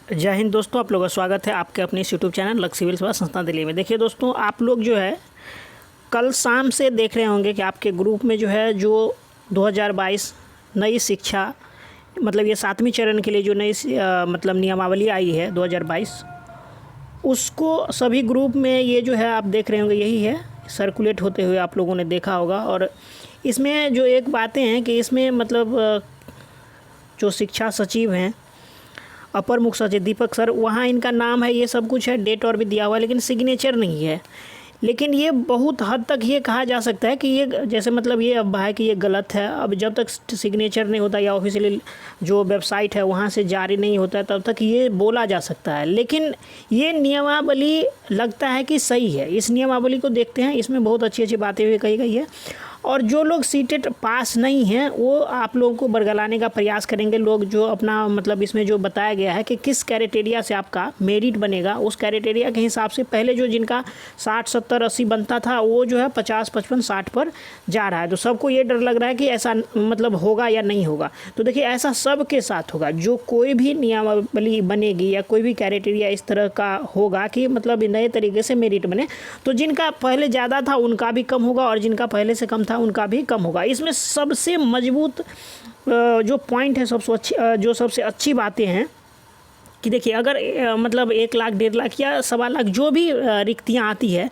जय हिंद दोस्तों, आप लोगों का स्वागत है आपके अपने इस यूट्यूब चैनल लक्ष्य सिविल सेवा संस्थान दिल्ली में। देखिए दोस्तों, आप लोग जो है कल शाम से देख रहे होंगे कि आपके ग्रुप में जो है जो 2022 नई शिक्षा मतलब ये 7वीं चरण के लिए जो नई मतलब नियमावली आई है 2022, उसको सभी ग्रुप में ये जो है आप देख रहे होंगे, यही है सर्कुलेट होते हुए आप लोगों ने देखा होगा। और इसमें जो एक बातें हैं कि इसमें मतलब जो शिक्षा सचिव हैं, अपर मुख्य सचिव दीपक सर, वहाँ इनका नाम है, ये सब कुछ है, डेट और भी दिया हुआ है, लेकिन सिग्नेचर नहीं है। लेकिन ये बहुत हद तक ये कहा जा सकता है कि ये जैसे मतलब ये अब है कि ये गलत है। अब जब तक सिग्नेचर नहीं होता या ऑफिशियली जो वेबसाइट है वहाँ से जारी नहीं होता है तब तक ये बोला जा सकता है। लेकिन ये नियमावली लगता है कि सही है। इस नियमावली को देखते हैं, इसमें बहुत अच्छी अच्छी बातें भी कही गई है। और जो लोग सीटेट पास नहीं हैं वो आप लोगों को बरगलाने का प्रयास करेंगे। लोग जो अपना मतलब इसमें जो बताया गया है कि किस क्राइटेरिया से आपका मेरिट बनेगा, उस क्राइटेरिया के हिसाब से पहले जो जिनका 60 70 80 बनता था वो जो है 50 55 60 पर जा रहा है। तो सबको ये डर लग रहा है कि ऐसा मतलब होगा या नहीं होगा। तो देखिए, ऐसा सब के साथ होगा। जो कोई भी नियमावली बनेगी या कोई भी क्राइटेरिया इस तरह का होगा कि मतलब नए तरीके से मेरिट बने, तो जिनका पहले ज़्यादा था उनका भी कम होगा और जिनका पहले से कम था उनका भी कम होगा। इसमें सबसे मजबूत जो पॉइंट है, सबसे अच्छी बातें हैं कि देखिए, अगर मतलब 1 लाख 1.5 लाख या 1.25 लाख जो भी रिक्तियाँ आती है,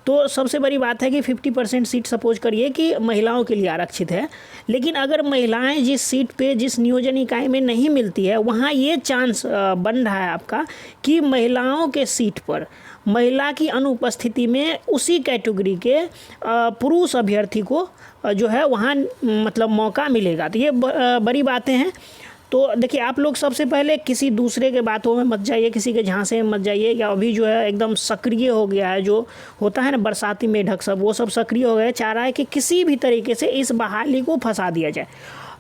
तो सबसे बड़ी बात है कि 50% सीट सपोज करिए कि महिलाओं के लिए आरक्षित है। लेकिन अगर महिलाएं जिस सीट पे जिस नियोजन इकाई में नहीं मिलती है, वहाँ ये चांस बन रहा है आपका कि महिलाओं के सीट पर महिला की अनुपस्थिति में उसी कैटेगरी के पुरुष अभ्यर्थी को जो है वहाँ मतलब मौका मिलेगा। तो ये बड़ी बातें हैं। तो देखिए, आप लोग सबसे पहले किसी दूसरे के बातों में मत जाइए, किसी के झांसे में मत जाइए। या अभी जो है एकदम सक्रिय हो गया है, जो होता है ना बरसाती मेढक सब, वो सब सक्रिय हो गए, चाह रहा है कि किसी भी तरीके से इस बहाली को फंसा दिया जाए।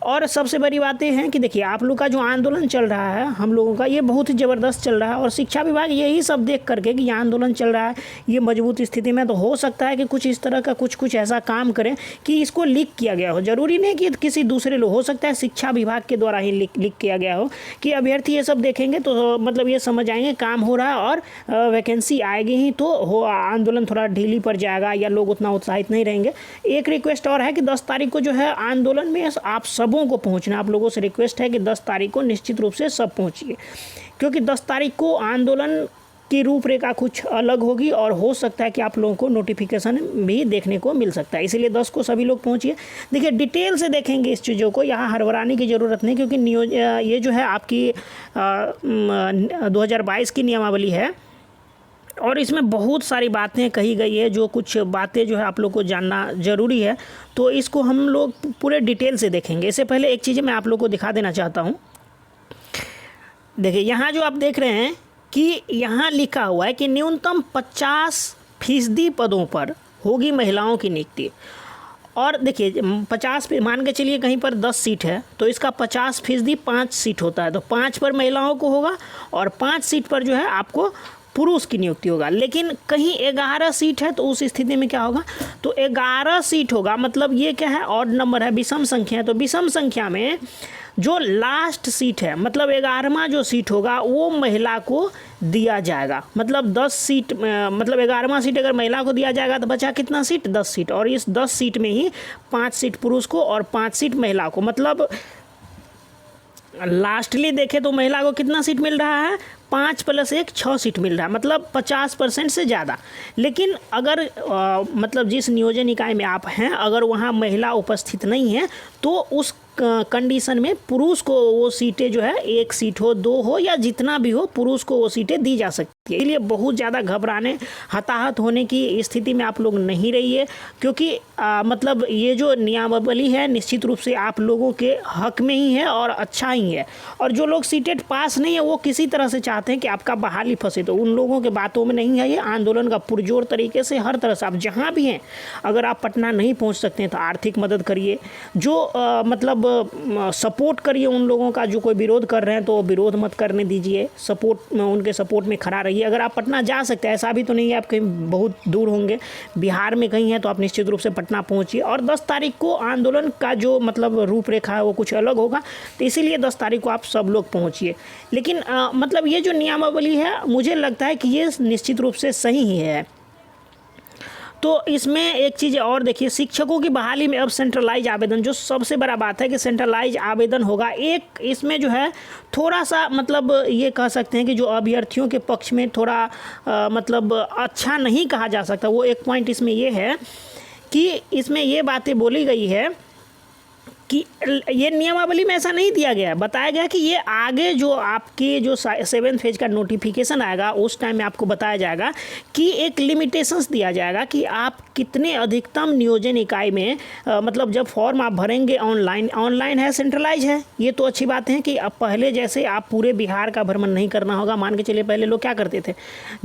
और सबसे बड़ी बातें हैं कि देखिए, आप लोग का जो आंदोलन चल रहा है हम लोगों का, ये बहुत ही ज़बरदस्त चल रहा है। और शिक्षा विभाग यही सब देख करके कि ये आंदोलन चल रहा है, ये मजबूत स्थिति में, तो हो सकता है कि कुछ इस तरह का कुछ ऐसा काम करें कि इसको लीक किया गया हो। ज़रूरी नहीं कि किसी दूसरे लोग, हो सकता है शिक्षा विभाग के द्वारा ही लीक किया गया हो कि अभ्यर्थी ये सब देखेंगे तो मतलब ये समझ आएंगे काम हो रहा है और वैकेंसी आएगी ही तो हो आंदोलन थोड़ा ढीली पड़ जाएगा या लोग उतना उत्साहित नहीं रहेंगे। एक रिक्वेस्ट और है कि 10 तारीख को जो है आंदोलन में आप सबों को पहुंचना। आप लोगों से रिक्वेस्ट है कि 10 तारीख को निश्चित रूप से सब पहुंचिए, क्योंकि 10 तारीख को आंदोलन की रूपरेखा कुछ अलग होगी और हो सकता है कि आप लोगों को नोटिफिकेशन भी देखने को मिल सकता है। इसीलिए 10 को सभी लोग पहुंचिए। देखिए, डिटेल से देखेंगे इस चीज़ों को, यहाँ हड़बड़ाने की ज़रूरत नहीं, क्योंकि ये जो है आपकी 2022 की नियमावली है और इसमें बहुत सारी बातें कही गई है। जो कुछ बातें जो है आप लोग को जानना ज़रूरी है, तो इसको हम लोग पूरे डिटेल से देखेंगे। इससे पहले एक चीज़ मैं आप लोग को दिखा देना चाहता हूँ। देखिए, यहाँ जो आप देख रहे हैं कि यहाँ लिखा हुआ है कि न्यूनतम 50% पदों पर होगी महिलाओं की नियुक्ति। और देखिए, 50 पे मान के चलिए कहीं पर 10 सीट है तो इसका 50% 5 सीट होता है, तो 5 पर महिलाओं को होगा और 5 सीट पर जो है आपको पुरुष की नियुक्ति होगा। लेकिन कहीं 11 सीट है तो उस स्थिति में क्या होगा, तो 11 सीट होगा, मतलब ये क्या है, ऑड नंबर है, विषम संख्या है। तो विषम संख्या में जो लास्ट सीट है, मतलब 11वां जो सीट होगा वो महिला को दिया जाएगा। मतलब 10 सीट, मतलब 11वां सीट अगर महिला को दिया जाएगा तो बचा कितना सीट, 10 सीट। और इस 10 सीट में ही 5 सीट पुरुष को और 5 सीट महिला को, मतलब लास्टली देखें तो महिला को कितना सीट मिल रहा है, 5 + 1 6 सीट मिल रहा है, मतलब 50% से ज़्यादा। लेकिन अगर मतलब जिस नियोजन इकाई में आप हैं, अगर वहाँ महिला उपस्थित नहीं है तो उस कंडीशन में पुरुष को वो सीटें जो है 1 सीट हो, 2 हो या जितना भी हो, पुरुष को वो सीटें दी जा सकती है। इसलिए बहुत ज़्यादा घबराने हताहत होने की स्थिति में आप लोग नहीं रहिए, क्योंकि मतलब ये जो नियमावली है निश्चित रूप से आप लोगों के हक में ही है और अच्छा ही है। और जो लोग सीटेट पास नहीं है वो किसी तरह से चाहते हैं कि आपका बहाली फंसे, तो उन लोगों के बातों में नहीं है। ये आंदोलन का पुरजोर तरीके से हर तरह से आप जहाँ भी हैं, अगर आप पटना नहीं पहुँच सकते हैं तो आर्थिक मदद करिए, जो मतलब सपोर्ट करिए उन लोगों का जो कोई विरोध कर रहे हैं, तो विरोध मत करने दीजिए, उनके सपोर्ट में खड़ा रहिए। करिए। अगर आप पटना जा सकते हैं, ऐसा भी तो नहीं है आप कहीं बहुत दूर होंगे, बिहार में कहीं है, तो आप निश्चित रूप से पटना पहुंचिए। और 10 तारीख को आंदोलन का जो मतलब रूपरेखा है वो कुछ अलग होगा, तो इसीलिए 10 तारीख को आप सब लोग पहुंचिए। लेकिन मतलब ये जो नियमावली है मुझे लगता है कि ये निश्चित रूप से सही ही है। तो इसमें एक चीज़ और देखिए, शिक्षकों की बहाली में अब सेंट्रलाइज आवेदन, जो सबसे बड़ा बात है कि सेंट्रलाइज आवेदन होगा। एक इसमें जो है थोड़ा सा मतलब ये कह सकते हैं कि जो अभ्यर्थियों के पक्ष में थोड़ा मतलब अच्छा नहीं कहा जा सकता, वो एक पॉइंट इसमें ये है कि इसमें ये बातें बोली गई है कि ये नियमावली में ऐसा नहीं दिया गया, बताया गया कि ये आगे जो आपके जो 7th फेज का नोटिफिकेशन आएगा उस टाइम में आपको बताया जाएगा कि एक लिमिटेशंस दिया जाएगा कि आप कितने अधिकतम नियोजन इकाई में मतलब जब फॉर्म आप भरेंगे ऑनलाइन है, सेंट्रलाइज है, ये तो अच्छी बात है कि अब पहले जैसे आप पूरे बिहार का भ्रमण नहीं करना होगा। मान के चलिए पहले लोग क्या करते थे,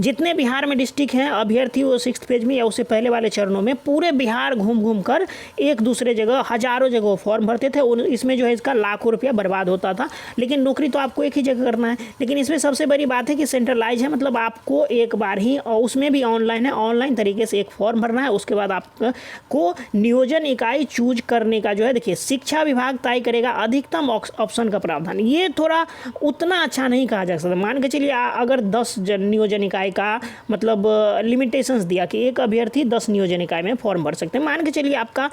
जितने बिहार में डिस्ट्रिक्ट हैं अभ्यर्थी वो 6th फेज में या उससे पहले वाले चरणों में पूरे बिहार घूम घूम कर एक दूसरे जगह हजारों जगह फॉर्म भरते थे। इसमें जो है इसका लाखों रुपया बर्बाद होता था, लेकिन नौकरी तो आपको एक ही जगह करना है। लेकिन इसमें सबसे बड़ी बात है कि सेंट्रलाइज है, मतलब आपको एक बार ही, और उसमें भी ऑनलाइन है, ऑनलाइन तरीके से एक फॉर्म भरना है, उसके बाद आपको नियोजन इकाई चूज करने का जो है, देखिए शिक्षा विभाग तय करेगा अधिकतम ऑप्शन का प्रावधान। ये थोड़ा उतना अच्छा नहीं कहा जा सकता। मान के चलिए अगर 10 नियोजन इकाई का मतलब लिमिटेशंस दिया कि एक अभ्यर्थी 10 नियोजन इकाई में फॉर्म भर सकते हैं। मान के चलिए आपका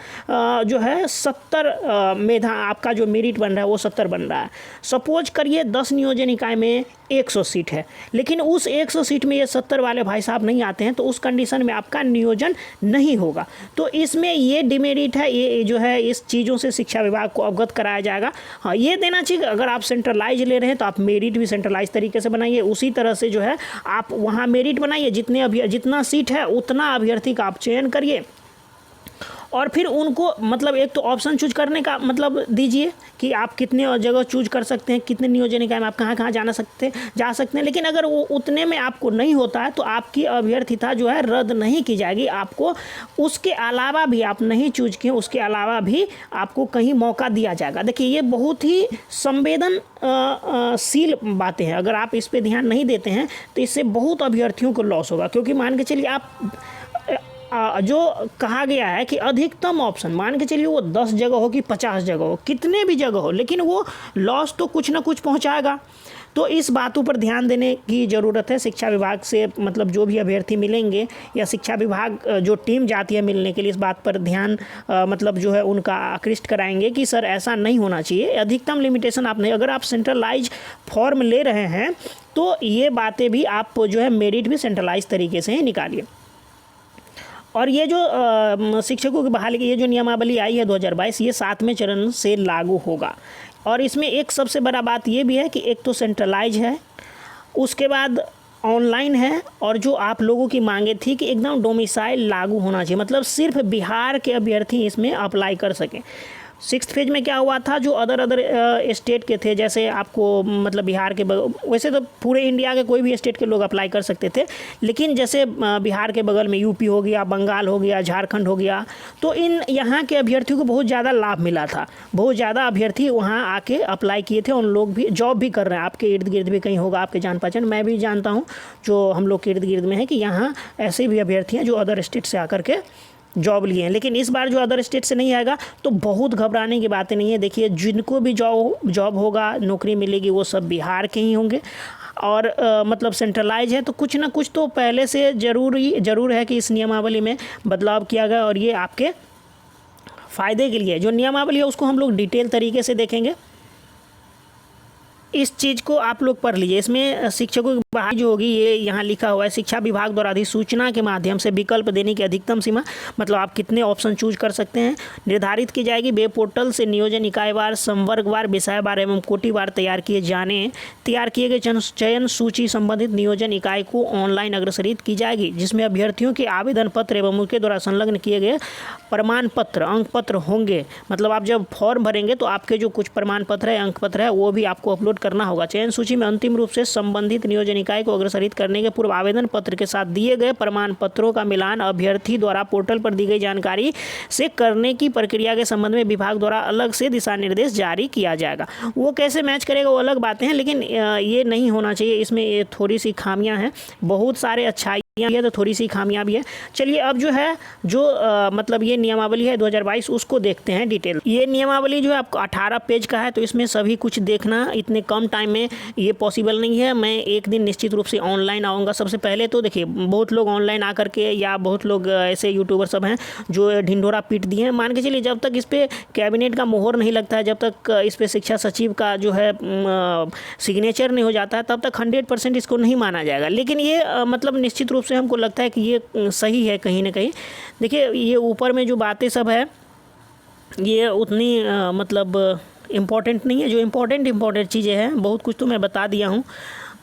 जो है 70 मेधा, आपका जो मेरिट बन रहा है वो 70 बन रहा है। सपोज करिए 10 नियोजन इकाई में 100 सीट है, लेकिन उस 100 सीट में ये 70 वाले भाई साहब नहीं आते हैं, तो उस कंडीशन में आपका नियोजन नहीं होगा। तो इसमें ये डिमेरिट है, ये जो है इस चीज़ों से शिक्षा विभाग को अवगत कराया जाएगा। हाँ, ये देना चाहिए अगर आप सेंट्रलाइज ले रहे हैं तो आप मेरिट भी सेंट्रलाइज तरीके से बनाइए। उसी तरह से जो है आप वहाँ मेरिट बनाइए, जितना सीट है उतना अभ्यर्थी का आप चयन करिए, और फिर उनको मतलब एक तो ऑप्शन चूज करने का मतलब दीजिए कि आप कितने जगह चूज कर सकते हैं, कितने नियोजन इकाई में आप कहाँ कहाँ जा सकते हैं। लेकिन अगर वो उतने में आपको नहीं होता है तो आपकी अभ्यर्थिता जो है रद्द नहीं की जाएगी। आपको उसके अलावा भी, आप नहीं चूज किए उसके अलावा भी आपको कहीं मौका दिया जाएगा। देखिए ये बहुत ही संवेदनशील बातें हैं, अगर आप इस पर ध्यान नहीं देते हैं तो इससे बहुत अभ्यर्थियों को लॉस होगा। क्योंकि मान के चलिए आप जो कहा गया है कि अधिकतम ऑप्शन, मान के चलिए वो 10 जगह हो कि 50 जगह हो, कितने भी जगह हो, लेकिन वो लॉस तो कुछ ना कुछ पहुंचाएगा। तो इस बातों पर ध्यान देने की ज़रूरत है। शिक्षा विभाग से मतलब जो भी अभ्यर्थी मिलेंगे या शिक्षा विभाग जो टीम जाती है मिलने के लिए, इस बात पर ध्यान मतलब जो है उनका आकृष्ट कराएंगे कि सर ऐसा नहीं होना चाहिए। अधिकतम लिमिटेशन आप नहीं, अगर आप सेंट्रलाइज फॉर्म ले रहे हैं तो ये बातें भी आप जो है मेरिट भी सेंट्रलाइज तरीके से ही निकालिए। और ये जो शिक्षकों की बहाली की ये जो नियमावली आई है 2022, ये 7वें चरण से लागू होगा। और इसमें एक सबसे बड़ा बात ये भी है कि एक तो सेंट्रलाइज है, उसके बाद ऑनलाइन है, और जो आप लोगों की मांगे थी कि एकदम डोमिसाइल लागू होना चाहिए, मतलब सिर्फ बिहार के अभ्यर्थी इसमें अप्लाई कर सकें। 6th फेज में क्या हुआ था, जो अदर स्टेट के थे, जैसे आपको मतलब बिहार के वैसे तो पूरे इंडिया के कोई भी स्टेट के लोग अप्लाई कर सकते थे, लेकिन जैसे बिहार के बगल में यूपी हो गया, बंगाल हो गया, झारखंड हो गया, तो यहाँ के अभ्यर्थियों को बहुत ज़्यादा लाभ मिला था। बहुत ज़्यादा अभ्यर्थी वहाँ आके अप्लाई किए थे, उन लोग भी जॉब भी कर रहे हैं। आपके इर्द गिर्द भी कहीं होगा आपके जान पहचान, मैं भी जानता हूँ जो हम लोग के इर्द गिर्द में है कि यहाँ ऐसे भी अभ्यर्थी हैं जो अदर स्टेट से आकर के जॉब लिए हैं। लेकिन इस बार जो अदर स्टेट से नहीं आएगा तो बहुत घबराने की बातें नहीं है। देखिए जिनको भी जॉब होगा, नौकरी मिलेगी, वो सब बिहार के ही होंगे, और मतलब सेंट्रलाइज है, तो कुछ ना कुछ तो पहले से ज़रूर है कि इस नियमावली में बदलाव किया गया, और ये आपके फ़ायदे के लिए। जो नियमावली है उसको हम लोग डिटेल तरीके से देखेंगे। इस चीज़ को आप लोग पढ़ लीजिए। इसमें शिक्षकों की बहाली जो होगी, ये यहाँ लिखा हुआ है, शिक्षा विभाग द्वारा अधिसूचना के माध्यम से विकल्प देने की अधिकतम सीमा, मतलब आप कितने ऑप्शन चूज कर सकते हैं, निर्धारित की जाएगी। वेब पोर्टल से नियोजन इकाईवार, संवर्गवार, विषयवार एवं कोटिवार तैयार किए गए चयन सूची संबंधित नियोजन इकाई को ऑनलाइन अग्रसरित की जाएगी, जिसमें अभ्यर्थियों के आवेदन पत्र एवं उनके द्वारा संलग्न किए गए प्रमाण पत्र, अंक पत्र होंगे। मतलब आप जब फॉर्म भरेंगे तो आपके जो कुछ प्रमाण पत्र है, अंक पत्र है, वो भी आपको अपलोड करना होगा। चयन सूची में अंतिम रूप से संबंधित नियोजन इकाई को अग्रसरित करने के पूर्व आवेदन पत्र के साथ दिए गए प्रमाण पत्रों का मिलान अभ्यर्थी द्वारा पोर्टल पर दी गई जानकारी से करने की प्रक्रिया के संबंध में विभाग द्वारा अलग से दिशा निर्देश जारी किया जाएगा। वो कैसे मैच करेगा वो अलग बातें हैं, लेकिन ये नहीं होना चाहिए। इसमें ये थोड़ी सी खामियां हैं, बहुत सारे अच्छाइयाँ भी है तो थोड़ी सी खामियां भी है। चलिए अब जो है मतलब ये नियमावली है 2022 उसको देखते हैं डिटेल। ये नियमावली जो है आपको 18 पेज का है, तो इसमें सभी कुछ देखना इतने कम टाइम में ये पॉसिबल नहीं है। मैं एक दिन निश्चित रूप से ऑनलाइन आऊँगा। सबसे पहले तो देखिए, बहुत लोग ऑनलाइन आकर के या बहुत लोग ऐसे यूट्यूबर सब हैं जो ढिंढोरा पीट दिए हैं। मान के चलिए जब तक इस पर कैबिनेट का मोहर नहीं लगता है, जब तक इस पर शिक्षा सचिव का जो है सिग्नेचर नहीं हो जाता है, तब तक 100% इसको नहीं माना जाएगा। लेकिन ये मतलब निश्चित रूप से हमको लगता है कि ये सही है कहीं ना कहीं। देखिए ये ऊपर में जो बातें सब है ये उतनी मतलब इम्पॉर्टेंट नहीं है। जो इम्पॉर्टेंट चीज़ें हैं, बहुत कुछ तो मैं बता दिया हूँ,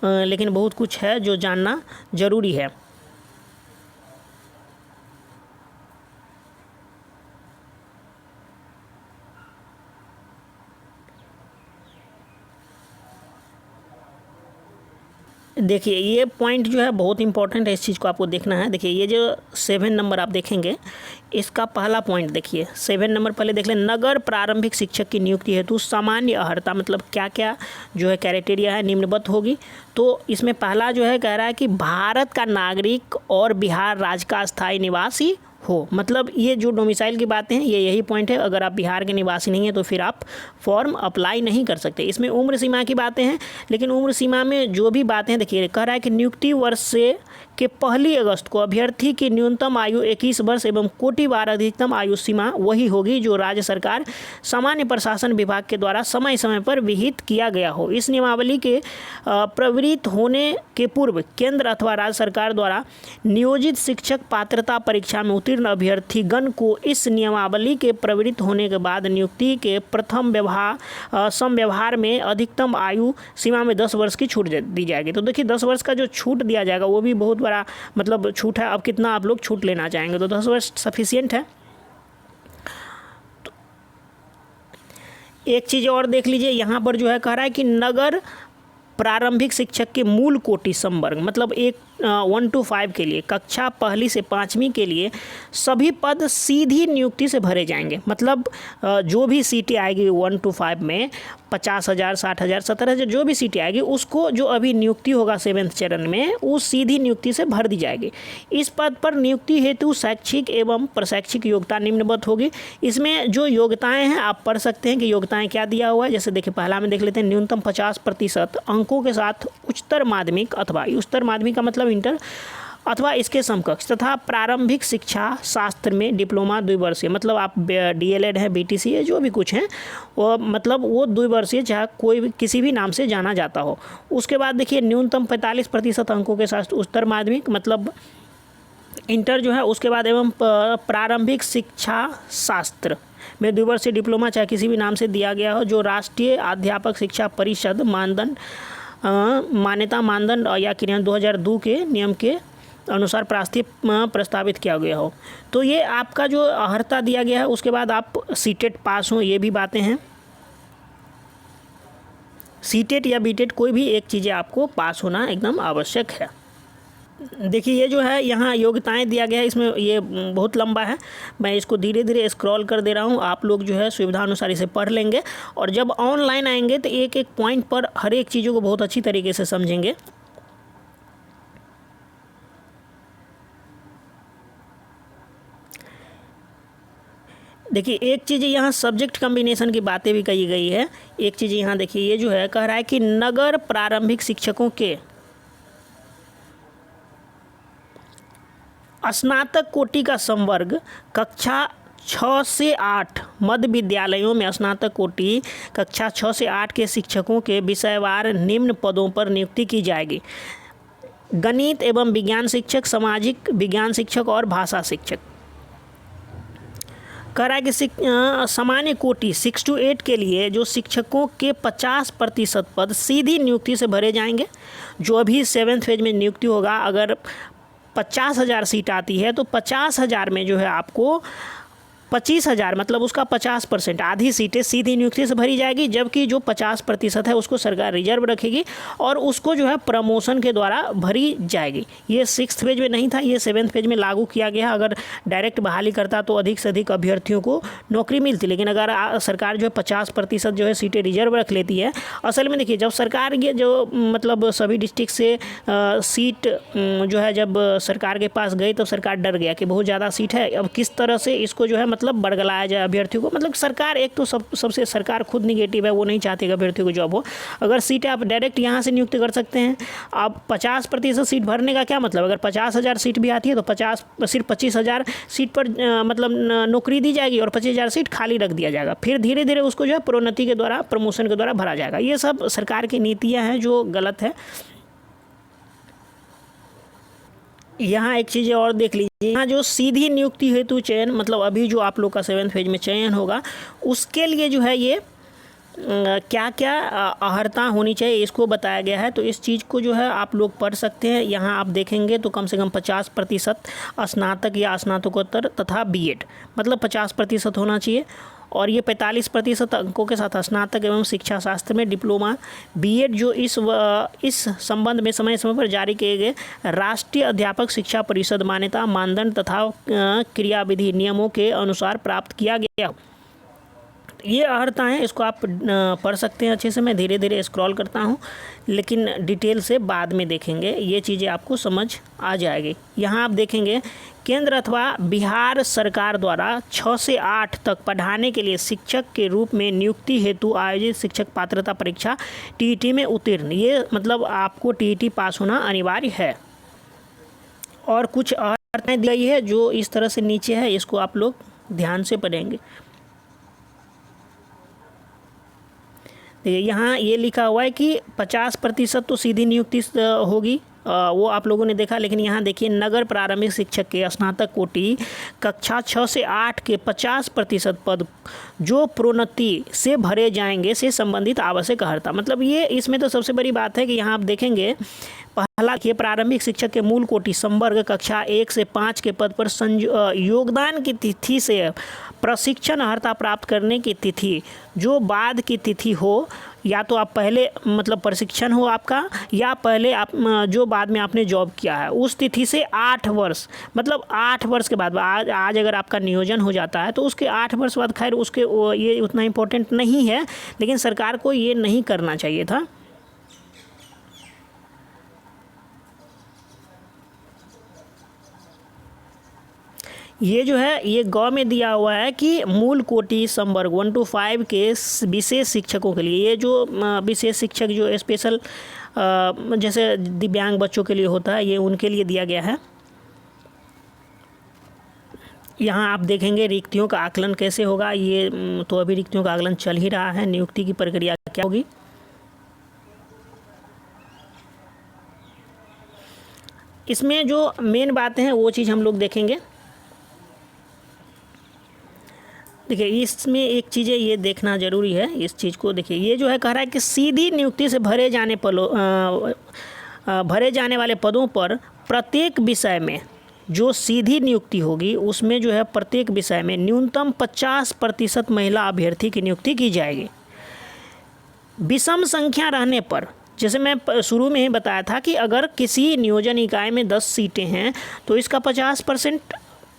लेकिन बहुत कुछ है जो जानना ज़रूरी है। देखिए ये पॉइंट जो है बहुत इंपॉर्टेंट है, इस चीज़ को आपको देखना है। देखिए ये जो 7 नंबर आप देखेंगे, इसका पहला पॉइंट देखिए 7 नंबर पहले देख लें। नगर प्रारंभिक शिक्षक की नियुक्ति हेतु सामान्य अर्हता, मतलब क्या क्या जो है क्राइटेरिया है निम्नवत होगी। तो इसमें पहला जो है कह रहा है कि भारत का नागरिक और बिहार राज्य का स्थायी निवासी हो। मतलब ये जो डोमिसाइल की बातें हैं ये यही पॉइंट है। अगर आप बिहार के निवासी नहीं हैं तो फिर आप फॉर्म अप्लाई नहीं कर सकते। इसमें उम्र सीमा की बातें हैं, लेकिन उम्र सीमा में जो भी बातें हैं देखिए, कह रहा है कि नियुक्ति वर्ष से के 1 अगस्त को अभ्यर्थी की न्यूनतम आयु 21 वर्ष एवं कोटिवार अधिकतम आयु सीमा वही होगी जो राज्य सरकार सामान्य प्रशासन विभाग के द्वारा समय समय पर विहित किया गया हो। इस नियमावली के प्रवृत्त होने के पूर्व केंद्र अथवा राज्य सरकार द्वारा नियोजित शिक्षक पात्रता परीक्षा में उत्तीर्ण अभ्यर्थीगण को इस नियमावली के प्रवृत्त होने के बाद नियुक्ति के प्रथम समव्यवहार में अधिकतम आयु सीमा में 10 वर्ष की छूट दी जाएगी। तो देखिए 10 वर्ष का जो छूट दिया जाएगा वो भी बहुत बड़ा मतलब छूट है। अब कितना आप लोग छूट लेना चाहेंगे, तो 10 वर्ष सफिशिएंट है। तो एक चीज़ और देख लीजिए, यहाँ पर जो है कह रहा है कि नगर प्रारंभिक शिक्षक के मूल कोटि संवर्ग, मतलब 1 to 5 के लिए, कक्षा 1 से 5वीं के लिए सभी पद सीधी नियुक्ति से भरे जाएंगे। मतलब जो भी सीटें आएगी 1 to 5 में 50,000, 60,000, 70,000 जो भी सीटें आएगी उसको जो अभी नियुक्ति होगा 7वें चरण में वो सीधी नियुक्ति से भर दी जाएगी। इस पद पर नियुक्ति हेतु शैक्षिक एवं प्रशैक्षिक योग्यता निम्नवत होगी। इसमें जो योग्यताएं हैं आप पढ़ सकते हैं कि योग्यताएं क्या दिया हुआ है। जैसे देखिए पहला में देख लेते हैं, न्यूनतम 50% अंकों के साथ उच्चतर माध्यमिक अथवा उच्चतर माध्यमिक का मतलब इंटर अथवा इसके समकक्ष तथा प्रारंभिक शिक्षा शास्त्र में डिप्लोमा 2 वर्षीय, मतलब आप DLED है, BTC है, जो भी कुछ हैं वो मतलब वो 2 वर्षीय चाहे कोई भी किसी भी नाम से जाना जाता हो। उसके बाद देखिए न्यूनतम 45% अंकों के साथ उच्चतर माध्यमिक मतलब इंटर जो है। उसके बाद एवं प्रारंभिक शिक्षा शास्त्र में 2 वर्षीय डिप्लोमा चाहे किसी भी नाम से दिया गया हो, जो राष्ट्रीय अध्यापक शिक्षा परिषद मानदंड मान्यता मानदंड या क्रियान्वयन 2002 के नियम के अनुसार प्रस्तावित किया गया हो। तो ये आपका जो अर्हता दिया गया है। उसके बाद आप सीटेट पास हो, ये भी बातें हैं। सीटेट या बीटेट कोई भी एक चीज़ें आपको पास होना एकदम आवश्यक है। देखिए ये जो है यहाँ योग्यताएं दिया गया है, इसमें ये बहुत लंबा है, मैं इसको धीरे धीरे स्क्रॉल कर दे रहा हूँ। आप लोग जो है सुविधा अनुसार इसे पढ़ लेंगे और जब ऑनलाइन आएंगे तो एक एक पॉइंट पर हर एक चीज़ों को बहुत अच्छी तरीके से समझेंगे। देखिए एक चीज़ यहाँ सब्जेक्ट कम्बिनेशन की बातें भी कही गई है। एक चीज़ यहाँ देखिए, ये जो है कह रहा है कि नगर प्रारंभिक शिक्षकों के स्नातक कोटि का संवर्ग कक्षा 6 से 8 मध्य विद्यालयों में स्नातक कोटि कक्षा 6 से 8 के शिक्षकों के विषयवार निम्न पदों पर नियुक्ति की जाएगी। गणित एवं विज्ञान शिक्षक, सामाजिक विज्ञान शिक्षक और भाषा शिक्षक। कह रहा है कि सामान्य कोटि 6 to 8 के लिए जो शिक्षकों के 50% पद सीधी नियुक्ति से भरे जाएंगे। जो अभी 7th फेज में नियुक्ति होगा, अगर 50,000 सीट आती है तो 50,000 में जो है आपको 25,000 मतलब उसका 50%, आधी सीटें सीधी नियुक्ति से भरी जाएगी, जबकि जो 50% है उसको सरकार रिजर्व रखेगी और उसको जो है प्रमोशन के द्वारा भरी जाएगी। ये 6th फेज में नहीं था, ये 7th फेज में लागू किया गया। अगर डायरेक्ट बहाली करता तो अधिक से अधिक अभ्यर्थियों को नौकरी मिलती, लेकिन अगर सरकार जो है 50% जो है सीटें रिजर्व रख लेती है। असल में देखिए, जब सरकार ये जो मतलब सभी डिस्ट्रिक्ट से सीट जो है जब सरकार के पास गई तो सरकार डर गया कि बहुत ज़्यादा सीट है, अब किस तरह से इसको जो है मतलब बरगलाया जाए अभ्यर्थियों को। मतलब सरकार एक तो सबसे सरकार खुद निगेटिव है, वो नहीं चाहती कि अभ्यर्थियों को जॉब हो। अगर सीटें आप डायरेक्ट यहाँ से नियुक्त कर सकते हैं। अब 50% सीट भरने का क्या मतलब, अगर 50,000 सीट भी आती है तो सिर्फ 25,000 सीट पर मतलब नौकरी दी जाएगी और 25,000 सीट खाली रख दिया जाएगा। फिर धीरे धीरे उसको जो है प्रोन्नति के द्वारा, प्रमोशन के द्वारा भरा जाएगा। ये सब सरकार की नीतियाँ हैं जो गलत है। यहाँ एक चीज़ और देख लीजिए, यहाँ जो सीधी नियुक्ति हेतु चयन, मतलब अभी जो आप लोग का 7th फेज में चयन होगा, उसके लिए जो है ये क्या क्या अर्हता होनी चाहिए इसको बताया गया है। तो इस चीज़ को जो है आप लोग पढ़ सकते हैं। यहाँ आप देखेंगे तो कम से कम 50% स्नातक या स्नातकोत्तर तथा बीएड, मतलब 50% होना चाहिए। और ये 45% अंकों के साथ स्नातक एवं शिक्षा शास्त्र में डिप्लोमा, बीएड जो इस संबंध में समय समय पर जारी किए गए राष्ट्रीय अध्यापक शिक्षा परिषद मान्यता मानदंड तथा क्रियाविधि नियमों के अनुसार प्राप्त किया गया। ये अर्हता है, इसको आप पढ़ सकते हैं अच्छे से। मैं धीरे धीरे स्क्रॉल करता हूँ, लेकिन डिटेल से बाद में देखेंगे, ये चीज़ें आपको समझ आ जाएगी। यहाँ आप देखेंगे केंद्र अथवा बिहार सरकार द्वारा 6 से 8 तक पढ़ाने के लिए शिक्षक के रूप में नियुक्ति हेतु आयोजित शिक्षक पात्रता परीक्षा टीईटी में उत्तीर्ण, ये मतलब आपको टीईटी पास होना अनिवार्य है। और कुछ अर्हताएँ दी गई है जो इस तरह से नीचे है, इसको आप लोग ध्यान से पढ़ेंगे। यहाँ ये लिखा हुआ है कि 50% तो सीधी नियुक्ति होगी, वो आप लोगों ने देखा। लेकिन यहाँ देखिए, नगर प्रारंभिक शिक्षक के स्नातक कोटि कक्षा 6 से 8 के 50% पद जो प्रोन्नति से भरे जाएंगे से संबंधित आवश्यक अर्हता। मतलब ये इसमें तो सबसे बड़ी बात है कि यहाँ आप देखेंगे, पहला देखिए, प्रारंभिक शिक्षक के मूल कोटि संवर्ग कक्षा 1 से 5 के पद पर योगदान की तिथि से प्रशिक्षण अर्हता प्राप्त करने की तिथि जो बाद की तिथि हो, या तो आप पहले मतलब प्रशिक्षण हो आपका, या पहले आप जो बाद में आपने जॉब किया है उस तिथि से 8 वर्ष, मतलब 8 वर्ष के बाद आज अगर आपका नियोजन हो जाता है तो उसके 8 वर्ष बाद, खैर उसके ये उतना इम्पोर्टेंट नहीं है, लेकिन सरकार को ये नहीं करना चाहिए था। ये जो है ये गौ में दिया हुआ है कि मूल कोटि संवर्ग 1 to 5 के विशेष शिक्षकों के लिए, ये जो विशेष शिक्षक जो स्पेशल जैसे दिव्यांग बच्चों के लिए होता है, ये उनके लिए दिया गया है। यहाँ आप देखेंगे रिक्तियों का आकलन कैसे होगा, ये तो अभी रिक्तियों का आकलन चल ही रहा है। नियुक्ति की प्रक्रिया क्या होगी, इसमें जो मेन बातें हैं वो चीज़ हम लोग देखेंगे। देखिए, इसमें एक चीज़ें ये देखना ज़रूरी है, इस चीज़ को देखिए। ये जो है कह रहा है कि सीधी नियुक्ति से भरे जाने वाले पदों पर प्रत्येक विषय में जो सीधी नियुक्ति होगी उसमें जो है प्रत्येक विषय में न्यूनतम 50% महिला अभ्यर्थी की नियुक्ति की जाएगी। विषम संख्या रहने पर, जैसे मैं शुरू में ही बताया था कि अगर किसी नियोजन इकाई में 10 सीटें हैं तो इसका 50%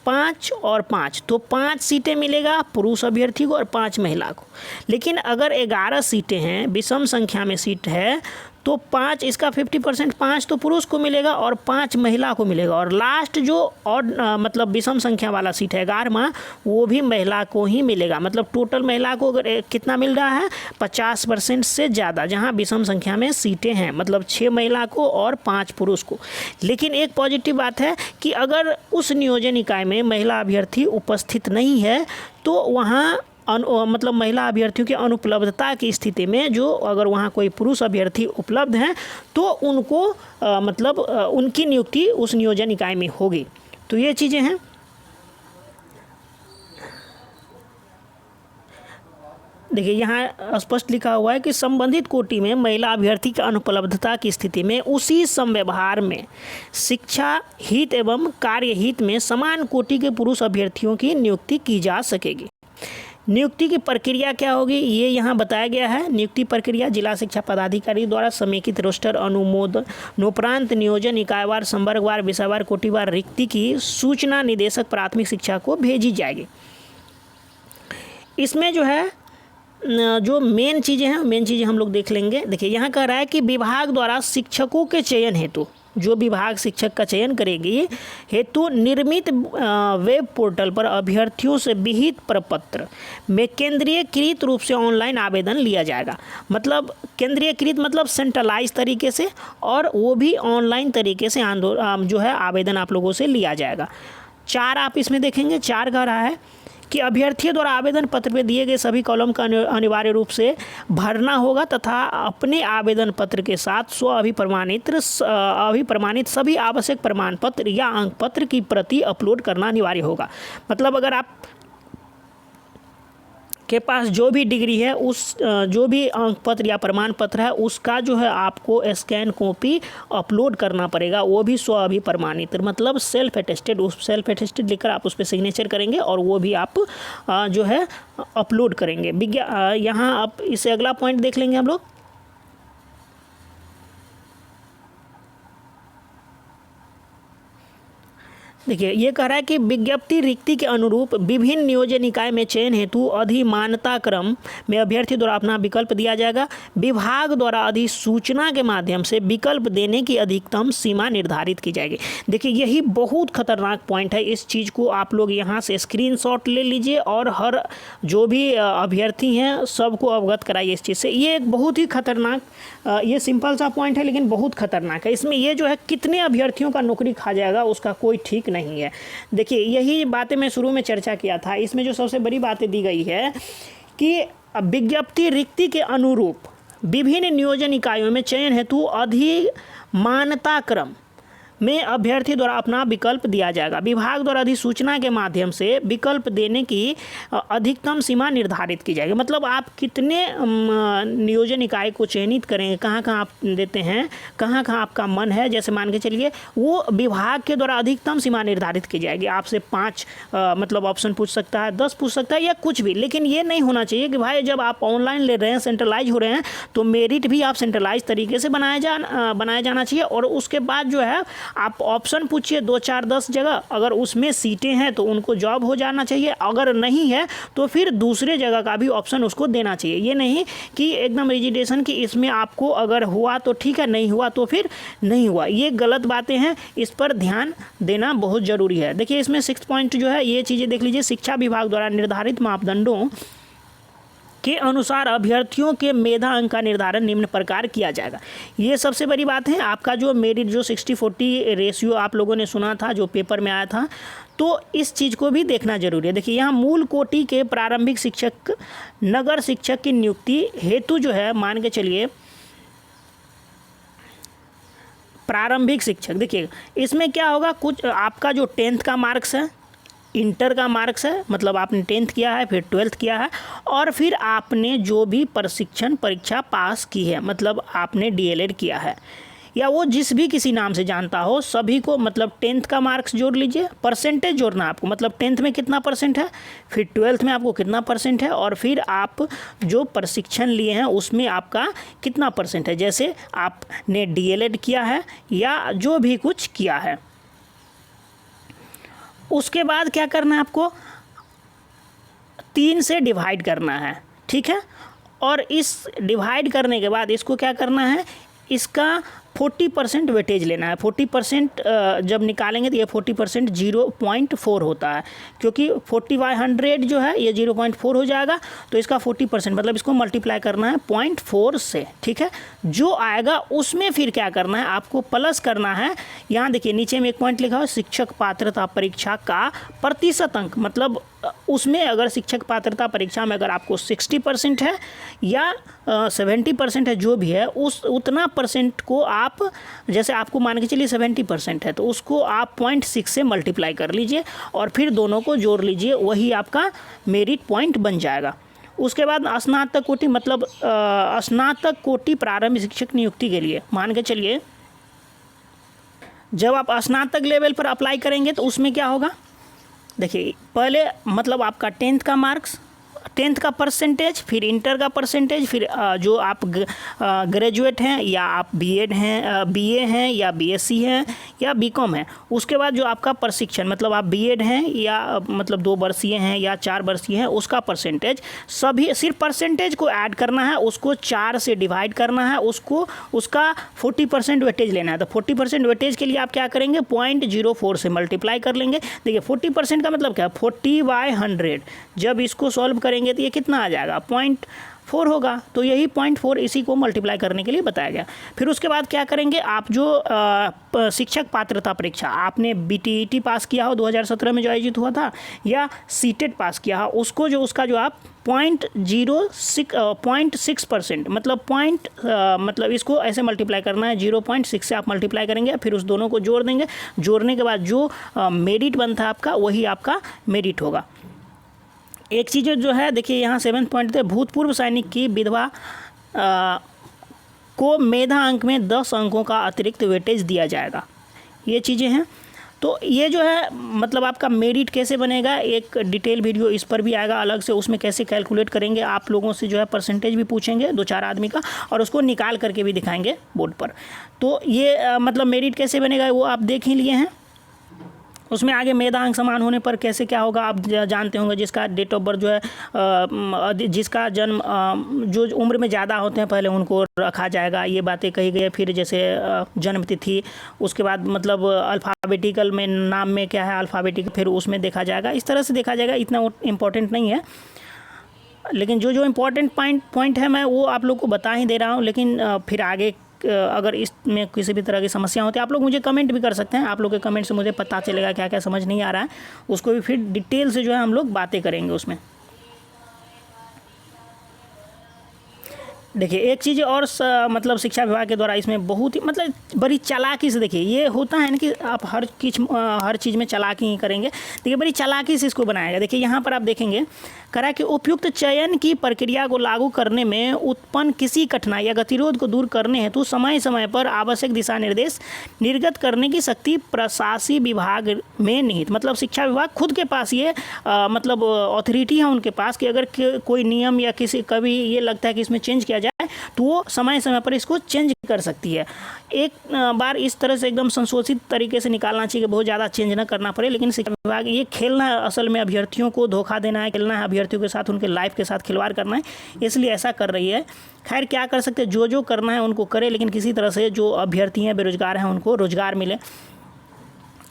5 और 5, तो 5 सीटें मिलेगा पुरुष अभ्यर्थी को और 5 महिला को। लेकिन अगर 11 सीटें हैं, विषम संख्या में सीट है, तो 5 इसका 50% 5 तो पुरुष को मिलेगा और 5 महिला को मिलेगा। और लास्ट जो और मतलब विषम संख्या वाला सीट है 11वां, वो भी महिला को ही मिलेगा। मतलब टोटल महिला को अगर कितना मिल रहा है, 50% से ज़्यादा, जहां विषम संख्या में सीटें हैं, मतलब 6 महिला को और 5 पुरुष को। लेकिन एक पॉजिटिव बात है कि अगर उस नियोजन इकाई में महिला अभ्यर्थी उपस्थित नहीं है तो वहाँ मतलब महिला अभ्यर्थियों की अनुपलब्धता की स्थिति में जो अगर वहाँ कोई पुरुष अभ्यर्थी उपलब्ध हैं तो उनको मतलब उनकी नियुक्ति उस नियोजन इकाई में होगी। तो ये चीज़ें हैं। देखिए यहाँ स्पष्ट लिखा हुआ है कि संबंधित कोटि में महिला अभ्यर्थी की अनुपलब्धता की स्थिति में उसी समव्यवहार में शिक्षा हित एवं कार्य हित में समान कोटि के पुरुष अभ्यर्थियों की नियुक्ति की जा सकेगी। नियुक्ति की प्रक्रिया क्या होगी ये यहाँ बताया गया है। नियुक्ति प्रक्रिया जिला शिक्षा पदाधिकारी द्वारा समेकित रोस्टर अनुमोदनोपरांत नियोजन इकाईवार संवर्गवार विषयवार कोटिवार रिक्ति की सूचना निदेशक प्राथमिक शिक्षा को भेजी जाएगी। इसमें जो है जो मेन चीज़ें हम लोग देख लेंगे। देखिए यहाँ कह रहा है कि विभाग द्वारा शिक्षकों के चयन हेतु जो विभाग शिक्षक का चयन करेगी हेतु निर्मित वेब पोर्टल पर अभ्यर्थियों से विहित प्रपत्र में केंद्रीयकृत रूप से ऑनलाइन आवेदन लिया जाएगा। मतलब केंद्रीयकृत मतलब सेंट्रलाइज तरीके से, और वो भी ऑनलाइन तरीके से जो है आवेदन आप लोगों से लिया जाएगा। 4 आप इसमें देखेंगे, 4 कह रहा है कि अभ्यर्थियों द्वारा आवेदन पत्र में दिए गए सभी कॉलम का अनिवार्य रूप से भरना होगा तथा अपने आवेदन पत्र के साथ अभिप्रमाणित सभी आवश्यक प्रमाण पत्र या अंक पत्र की प्रति अपलोड करना अनिवार्य होगा। मतलब अगर आप के पास जो भी डिग्री है उस जो भी अंक पत्र या प्रमाण पत्र है उसका जो है आपको स्कैन कॉपी अपलोड करना पड़ेगा, वो भी अभिप्रमाणित मतलब सेल्फ अटेस्टेड। उस सेल्फ अटेस्टेड लिखकर आप उस पर सिग्नेचर करेंगे और वो भी आप जो है अपलोड करेंगे। यहाँ आप इसे अगला पॉइंट देख लेंगे हम लोग। देखिए ये कह रहा है कि विज्ञप्ति रिक्ति के अनुरूप विभिन्न नियोजन इकाई में चयन हेतु अधिमानता क्रम में अभ्यर्थी द्वारा अपना विकल्प दिया जाएगा। विभाग द्वारा अधिसूचना के माध्यम से विकल्प देने की अधिकतम सीमा निर्धारित की जाएगी। देखिए यही बहुत खतरनाक पॉइंट है, इस चीज़ को आप लोग यहाँ से स्क्रीनशॉट ले लीजिए और हर जो भी अभ्यर्थी हैं सबको अवगत कराइए इस चीज़ से। ये एक बहुत ही खतरनाक, ये सिंपल सा पॉइंट है लेकिन बहुत खतरनाक है। इसमें ये जो है कितने अभ्यर्थियों का नौकरी खा जाएगा उसका कोई ठीक नहीं है। देखिए यही बातें मैं शुरू में चर्चा किया था। इसमें जो सबसे बड़ी बातें दी गई है कि विज्ञप्ति रिक्ति के अनुरूप विभिन्न नियोजन इकाइयों में चयन हेतु अधिमानता क्रम में अभ्यर्थी द्वारा अपना विकल्प दिया जाएगा। विभाग द्वारा अधिसूचना के माध्यम से विकल्प देने की अधिकतम सीमा निर्धारित की जाएगी। मतलब आप कितने नियोजन इकाई को चयनित करेंगे, कहाँ कहाँ आप देते हैं, कहाँ कहाँ आपका मन है, जैसे मान के चलिए वो विभाग के द्वारा अधिकतम सीमा निर्धारित की जाएगी। आपसे 5 मतलब ऑप्शन पूछ सकता है, 10 पूछ सकता है या कुछ भी, लेकिन ये नहीं होना चाहिए कि भाई जब आप ऑनलाइन ले रहे हैं, सेंट्रलाइज हो रहे हैं, तो मेरिट भी आप सेंट्रलाइज तरीके से बनाया जाना चाहिए। और उसके बाद जो है आप ऑप्शन पूछिए 2, 4, 10 जगह, अगर उसमें सीटें हैं तो उनको जॉब हो जाना चाहिए, अगर नहीं है तो फिर दूसरे जगह का भी ऑप्शन उसको देना चाहिए। ये नहीं कि एकदम रिजिडेशन कि इसमें आपको अगर हुआ तो ठीक है, नहीं हुआ तो फिर नहीं हुआ। ये गलत बातें हैं, इस पर ध्यान देना बहुत ज़रूरी है। देखिए इसमें 6 पॉइंट जो है ये चीज़ें देख लीजिए। शिक्षा विभाग द्वारा निर्धारित मापदंडों के अनुसार अभ्यर्थियों के मेधा अंक का निर्धारण निम्न प्रकार किया जाएगा। ये सबसे बड़ी बात है। आपका जो मेरिट जो 60-40 रेशियो आप लोगों ने सुना था जो पेपर में आया था, तो इस चीज़ को भी देखना जरूरी है। देखिए यहाँ मूल कोटि के प्रारंभिक शिक्षक नगर शिक्षक की नियुक्ति हेतु जो है मान के चलिए प्रारंभिक शिक्षक, देखिए इसमें क्या होगा, कुछ आपका जो 10th का मार्क्स है, इंटर का मार्क्स है, मतलब आपने 10th किया है, फिर 12th किया है, और फिर आपने जो भी प्रशिक्षण परीक्षा पास की है, मतलब आपने DLED किया है या वो जिस भी किसी नाम से जानता हो, सभी को मतलब 10th का मार्क्स जोड़ लीजिए। परसेंटेज जोड़ना आपको, मतलब 10th में कितना % है, फिर 12th में आपको कितना % है, और फिर आप जो प्रशिक्षण लिए हैं उसमें आपका कितना % है। जैसे आपने DLED किया है या जो भी कुछ किया है, उसके बाद क्या करना है आपको, 3 से डिवाइड करना है, ठीक है। और इस डिवाइड करने के बाद इसको क्या करना है, इसका 40% वेटेज लेना है। 40% जब निकालेंगे तो ये 40% 0.4 होता है, क्योंकि 40/100 जो है ये 0.4 हो जाएगा, तो इसका 40% मतलब इसको मल्टीप्लाई करना है 0.4 से, ठीक है। जो आएगा उसमें फिर क्या करना है, आपको प्लस करना है। यहाँ देखिए नीचे में एक पॉइंट लिखा है, शिक्षक पात्रता परीक्षा का प्रतिशत अंक, मतलब उसमें अगर शिक्षक पात्रता परीक्षा में अगर आपको 60% है या 70% है, जो भी है उस उतना % को आप, जैसे आपको मान के चलिए 70% है तो उसको आप 0.6 से मल्टीप्लाई कर लीजिए और फिर दोनों को जोड़ लीजिए, वही आपका मेरिट पॉइंट बन जाएगा। उसके बाद स्नातक कोटि मतलब स्नातक कोटि प्रारंभिक शिक्षक नियुक्ति के लिए मान के चलिए जब आप स्नातक लेवल पर अप्लाई करेंगे तो उसमें क्या होगा, देखिए पहले मतलब आपका 10th का मार्क्स, 10th का परसेंटेज, फिर इंटर का परसेंटेज, फिर जो आप ग्रेजुएट हैं या आप बीएड हैं, बीए हैं या बीएससी हैं या बीकॉम हैं, उसके बाद जो आपका प्रशिक्षण मतलब आप बीएड हैं या मतलब 2 वर्षीय हैं या 4 वर्षीय हैं, उसका परसेंटेज, सभी सिर्फ परसेंटेज को ऐड करना है, उसको 4 से डिवाइड करना है, उसको उसका 40% वेटेज लेना है। तो 40% वेटेज के लिए आप क्या करेंगे, 0.04 से मल्टीप्लाई कर लेंगे। देखिए 40% का मतलब क्या है, 40/100। जब इसको सॉल्व करेंगे तो ये कितना आ जाएगा, 0.4 होगा। तो यही 0.4 इसी को मल्टीप्लाई करने के लिए बताया गया। फिर उसके बाद क्या करेंगे, आप जो शिक्षक पात्रता परीक्षा आपने बीटीईटी पास किया हो 2017 में जो आयोजित हुआ था, या सीटेट पास किया हो, उसको जो उसका जो आप 0.6% मतलब मतलब इसको ऐसे मल्टीप्लाई करना है, 0.6 से आप मल्टीप्लाई करेंगे, फिर उस दोनों को जोड़ देंगे। जोड़ने के बाद जो मेरिट बनता है आपका, वही आपका मेरिट होगा। एक चीज़ जो है देखिए यहाँ 7 पॉइंट थे, भूतपूर्व सैनिक की विधवा को मेधा अंक में 10 अंकों का अतिरिक्त वेटेज दिया जाएगा। ये चीज़ें हैं। तो ये जो है मतलब आपका मेरिट कैसे बनेगा, एक डिटेल वीडियो इस पर भी आएगा अलग से, उसमें कैसे कैलकुलेट करेंगे, आप लोगों से जो है परसेंटेज भी पूछेंगे 2-4 आदमी का, और उसको निकाल करके भी दिखाएंगे बोर्ड पर। तो ये मतलब मेरिट कैसे बनेगा वो आप देख ही लिए हैं। उसमें आगे मेधा अंक समान होने पर कैसे क्या होगा आप जानते होंगे। जिसका डेट ऑफ बर्थ जो है जिसका जन्म जो उम्र में ज़्यादा होते हैं पहले उनको रखा जाएगा, ये बातें कही गई है। फिर जैसे जन्म तिथि, उसके बाद मतलब अल्फ़ाबेटिकल में नाम में क्या है अल्फ़ाबेटिकल, फिर उसमें देखा जाएगा। इस तरह से देखा जाएगा, इतना इम्पोर्टेंट नहीं है, लेकिन जो इम्पोर्टेंट पॉइंट है मैं वो आप लोग को बता ही दे रहा हूँ। लेकिन फिर आगे अगर इसमें किसी भी तरह की समस्या होती है आप लोग मुझे कमेंट भी कर सकते हैं। आप लोग के कमेंट से मुझे पता चलेगा क्या क्या समझ नहीं आ रहा है, उसको भी फिर डिटेल से जो है हम लोग बातें करेंगे उसमें। देखिए एक चीज़ और मतलब शिक्षा विभाग के द्वारा इसमें बहुत ही मतलब बड़ी चालाकी से, देखिए ये होता है ना कि आप हर चीज़ में चालाकी ही करेंगे। देखिए बड़ी चालाकी से इसको बनाएगा। देखिए यहाँ पर आप देखेंगे करा कि उपयुक्त चयन की प्रक्रिया को लागू करने में उत्पन्न किसी कठिनाई या गतिरोध को दूर करने हेतु समय समय पर आवश्यक दिशा निर्देश निर्गत करने की शक्ति प्रशासकीय विभाग में निहित, मतलब शिक्षा विभाग खुद के पास ये मतलब अथॉरिटी है उनके पास कि अगर कोई नियम या किसी कभी ये लगता है कि इसमें चेंज किया जाए तो वो समय समय पर इसको चेंज कर सकती है। एक बार इस तरह से एकदम संशोधित तरीके से निकालना चाहिए कि बहुत ज़्यादा चेंज ना करना पड़े। लेकिन शिक्षा विभाग ये खेलना है, असल में अभ्यर्थियों को धोखा देना है, खेलना है अभ्यर्थियों के साथ, उनके लाइफ के साथ खिलवाड़ करना है, इसलिए ऐसा कर रही है। खैर क्या कर सकते हैं, जो करना है उनको करे, लेकिन किसी तरह से जो अभ्यर्थी हैं बेरोजगार हैं उनको रोजगार मिले।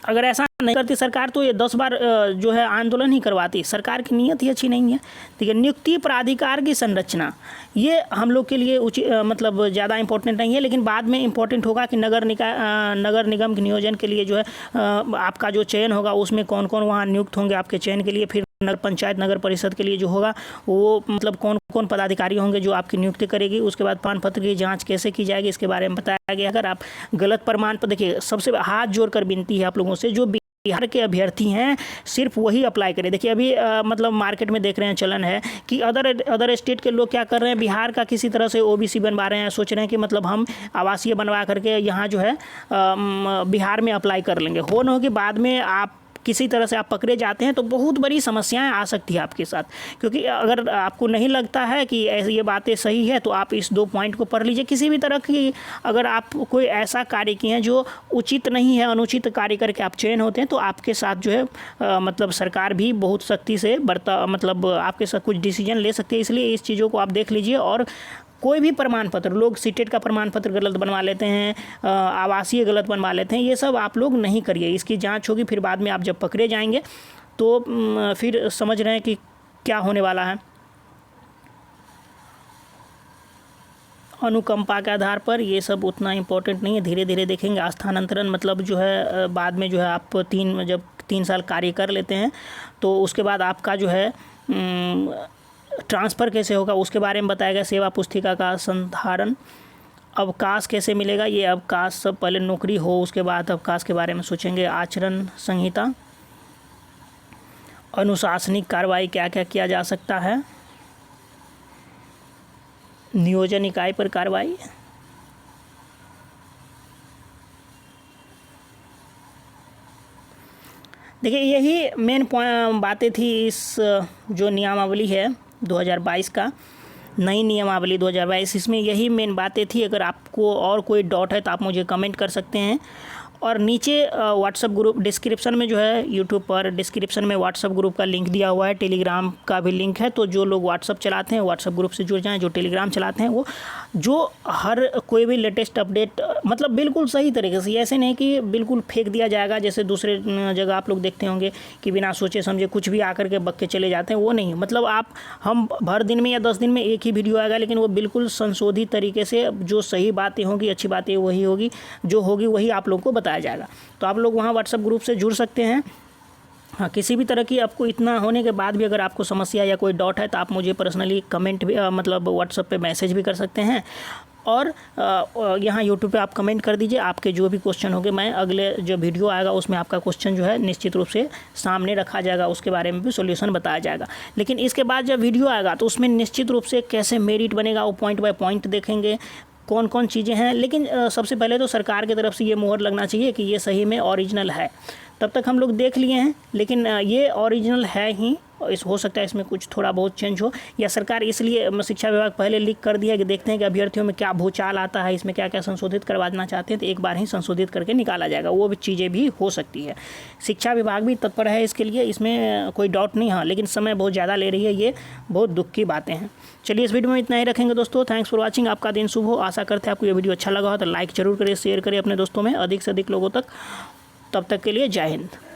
अगर ऐसा नहीं करती सरकार तो ये 10 बार जो है आंदोलन ही करवाती। सरकार की नीयत ही अच्छी नहीं है। ठीक है, नियुक्ति प्राधिकार की संरचना ये हम लोग के लिए मतलब ज़्यादा इंपॉर्टेंट नहीं है, लेकिन बाद में इंपॉर्टेंट होगा कि नगर निगम के नियोजन के लिए जो है आपका जो चयन होगा उसमें कौन कौन वहाँ नियुक्त होंगे आपके चयन के लिए। फिर नगर पंचायत नगर परिषद के लिए जो होगा वो मतलब कौन कौन पदाधिकारी होंगे जो आपकी नियुक्ति करेगी। उसके बाद प्रमाण पत्र की जांच कैसे की जाएगी इसके बारे में बताया गया। अगर आप गलत प्रमाण पत्र, देखिए सबसे हाथ जोड़कर विनती है आप लोगों से, जो बिहार के अभ्यर्थी हैं सिर्फ वही अप्लाई करें। देखिए अभी मतलब मार्केट में देख रहे हैं चलन है कि अदर स्टेट के लोग क्या कर रहे हैं, बिहार का किसी तरह से ओबीसी बनवा रहे हैं, सोच रहे हैं कि मतलब हम आवासीय बनवा करके यहाँ जो है बिहार में अप्लाई कर लेंगे। हो न हो कि बाद में आप किसी तरह से आप पकड़े जाते हैं तो बहुत बड़ी समस्याएं आ सकती है आपके साथ। क्योंकि अगर आपको नहीं लगता है कि ऐसी ये बातें सही है तो आप इस 2 पॉइंट को पढ़ लीजिए। किसी भी तरह की अगर आप कोई ऐसा कार्य किए हैं जो उचित नहीं है, अनुचित कार्य करके आप चयन होते हैं तो आपके साथ जो है मतलब सरकार भी बहुत सख्ती से मतलब आपके साथ कुछ डिसीजन ले सकती है। इसलिए इस चीज़ों को आप देख लीजिए। और कोई भी प्रमाण पत्र, लोग सीटेट का प्रमाण पत्र गलत बनवा लेते हैं, आवासीय गलत बनवा लेते हैं, ये सब आप लोग नहीं करिए। इसकी जांच होगी, फिर बाद में आप जब पकड़े जाएंगे तो फिर समझ रहे हैं कि क्या होने वाला है। अनुकंपा के आधार पर ये सब उतना इम्पोर्टेंट नहीं है, धीरे धीरे देखेंगे। स्थानांतरण मतलब जो है बाद में जो है आप जब 3 साल कार्य कर लेते हैं तो उसके बाद आपका जो है ट्रांसफ़र कैसे होगा उसके बारे में बताया गया। सेवा पुस्तिका का संधारण, अवकाश कैसे मिलेगा, ये अवकाश सब पहले नौकरी हो उसके बाद अवकाश के बारे में सोचेंगे। आचरण संहिता, अनुशासनिक कार्रवाई क्या क्या किया जा सकता है, नियोजन इकाई पर कार्रवाई। देखिए यही मेन बातें थी इस जो नियमावली है 2022 का, नई नियमावली 2022, इसमें यही मेन बातें थी। अगर आपको और कोई डाउट है तो आप मुझे कमेंट कर सकते हैं। और नीचे व्हाट्सअप ग्रुप डिस्क्रिप्शन में जो है, यूट्यूब पर डिस्क्रिप्शन में व्हाट्सअप ग्रुप का लिंक दिया हुआ है, टेलीग्राम का भी लिंक है। तो जो लोग व्हाट्सअप चलाते हैं व्हाट्सअप ग्रुप से जुड़ जाएं, जो टेलीग्राम चलाते हैं वो जो हर कोई भी लेटेस्ट अपडेट मतलब बिल्कुल सही तरीके से, ऐसे नहीं कि बिल्कुल फेंक दिया जाएगा जैसे दूसरे जगह आप लोग देखते होंगे कि बिना सोचे समझे कुछ भी आकर के बक के चले जाते हैं, वो नहीं। मतलब हम भर दिन में या 10 दिन में एक ही वीडियो आएगा, लेकिन वो बिल्कुल संशोधित तरीके से जो सही बातें होंगी, अच्छी बातें वही होगी, जो होगी वही आप लोग को बताया जाएगा। तो आप लोग वहाँ व्हाट्सएप ग्रुप से जुड़ सकते हैं। हाँ, किसी भी तरह की आपको इतना होने के बाद भी अगर आपको समस्या या कोई डाउट है तो आप मुझे पर्सनली कमेंट भी मतलब व्हाट्सएप पे मैसेज भी कर सकते हैं। और यहाँ यूट्यूब पे आप कमेंट कर दीजिए, आपके जो भी क्वेश्चन होंगे मैं अगले जो वीडियो आएगा उसमें आपका क्वेश्चन जो है निश्चित रूप से सामने रखा जाएगा, उसके बारे में भी सॉल्यूशन बताया जाएगा। लेकिन इसके बाद जब वीडियो आएगा तो उसमें निश्चित रूप से कैसे मेरिट बनेगा वो पॉइंट बाय पॉइंट देखेंगे, कौन कौन चीज़ें हैं। लेकिन सबसे पहले तो सरकार की तरफ से ये मोहर लगना चाहिए कि ये सही में ओरिजिनल है। तब तक हम लोग देख लिए हैं, लेकिन ये ओरिजिनल है ही, हो सकता है इसमें कुछ थोड़ा बहुत चेंज हो, या सरकार इसलिए शिक्षा विभाग पहले लीक कर दिया कि देखते हैं कि अभ्यर्थियों में क्या भूचाल आता है, इसमें क्या क्या संशोधित करवाना चाहते हैं, तो एक बार ही संशोधित करके निकाला जाएगा। वो भी चीज़ें भी हो सकती है, शिक्षा विभाग भी तत्पर है इसके लिए, इसमें कोई डाउट नहीं। हाँ, लेकिन समय बहुत ज़्यादा ले रही है, ये बहुत दुख की बातें हैं। चलिए इस वीडियो में इतना ही रखेंगे दोस्तों। Thanks for watching. आपका दिन शुभ हो। आशा करते हैं आपको ये वीडियो अच्छा लगा हो तो लाइक जरूर करिए, शेयर करिए अपने दोस्तों में अधिक से अधिक लोगों तक। तब तक के लिए जय हिंद।